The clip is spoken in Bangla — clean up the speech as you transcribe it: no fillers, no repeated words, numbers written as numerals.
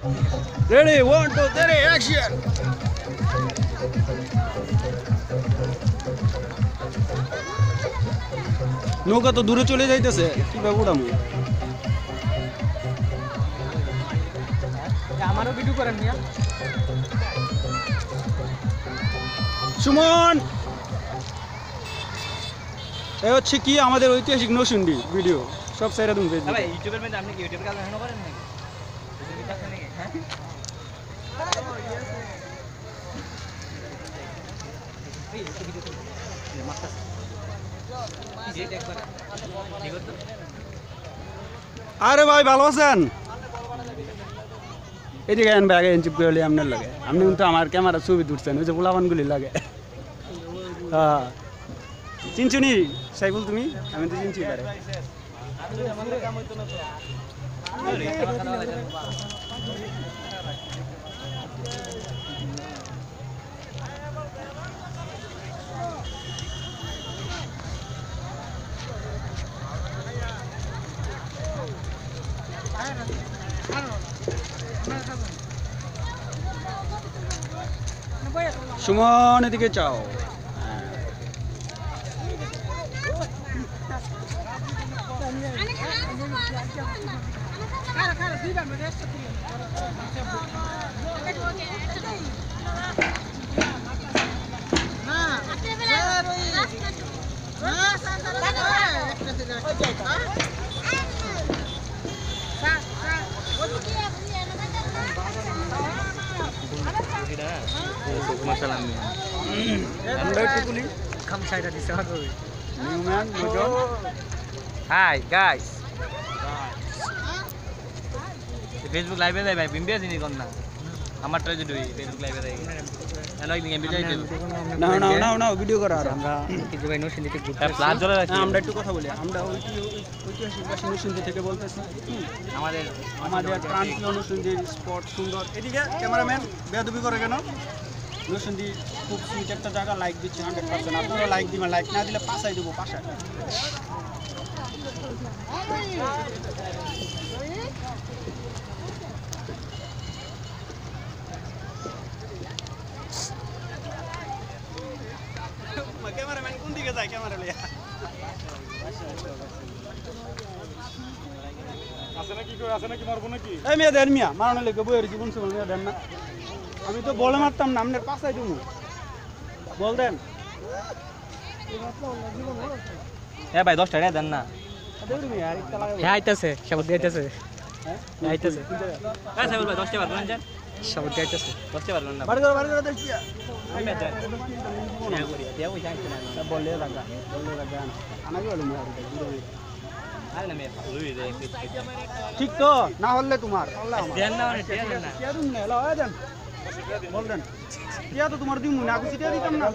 Ready 1 2 3 action. নৌকা তো দূরে চলে যাইতেছে, কিভাবে উড়ামু? আমারও ভিডিও করেন মিয়া। সুমন, এ হচ্ছে কি আমাদের ঐতিহাসিক নৌসুন্দি ভিডিও সব সাইরা তুমি ফেসবুকে। ভাই ইউটিউবের মধ্যে আপনি কি ইউটিউবের কাজ এখনো করেন নাকি? ইউটিউবের কাজ নাকি? হ্যাঁ আরে ভাই ভালো আছেন? এদিকে আন ভাই, আগে এনচিপ করে আপনার লাগে। আপনি কিন্তু আমার ক্যামেরা ছবি তুলছেন, ওই যে পোলাপানগুলি লাগে। হ্যাঁ চিনচুনি সাইফুল, তুমি? আমি তো চিনছি পারে। সুমন এদিকে চাও। হাই গাইস, ফেসবুক লাইভে যাই ভাই, বিম্বিয়া চিনি কোন না আমারটা যদি ফেসবুক লাইভে যাই হ্যালো একদিন এমবি যাই দেব না না না না ভিডিও করা। আর আমরা কিছু ভাই নৌসিন্দিতে গ্রুপে প্লাস ধরে রাখি। আমরা একটু কথা বলি। আমরা ঐতিহাসিক বাসী নৌসুন্দি থেকে বলতেছি। আমাদের প্রান্তীয় নৌসুন্দির স্পট সুন্দর। এদিকে ক্যামেরাম্যান বেয়াদবি করে কেন? নৌসুন্দি খুব সুইট একটা জায়গা, লাইক দিচ্ছি 100%। আপনারা লাইক দিবেন, লাইক না দিলে পাশাই দেবো, পাশায়। ক্যামেরাম্যান কোন দিকে যায়? ক্যামেরা লিয়া আছে নাকি কই আছে নাকি মারবো নাকি? এই মেয়ে দেন মিয়া, মারানো লেগে বইয়ের জীবন শুনুন মিয়া, দেন না। আমি তো বলে মারতাম না, আপনার পাশাই দেবো, বল দেন। হ্যাঁ ভাই 10 টাকা দেন না। হ্যাঁ আইতাছে, সবাই দিতেছে। হ্যাঁ আইতাছে। হ্যাঁ সাইবুল ভাই 10 টাকা পারবেন জান? সবাই দিতেছে। 10 টাকা পারবেন না। বাড়ি করে দেখছি। আমি মেতে হ্যাঁ করি দেও যাই না। বলে লাগা আনাকে বলে মিয়া। আরে না মে লুই দে ঠিক তো না হলে তোমার আল্লাহ আমার দেন না মানে দেন না। কে দিন না, দেন বল দেন। কে তো তোমার দিমু না, আমি সিটা দিতাম না।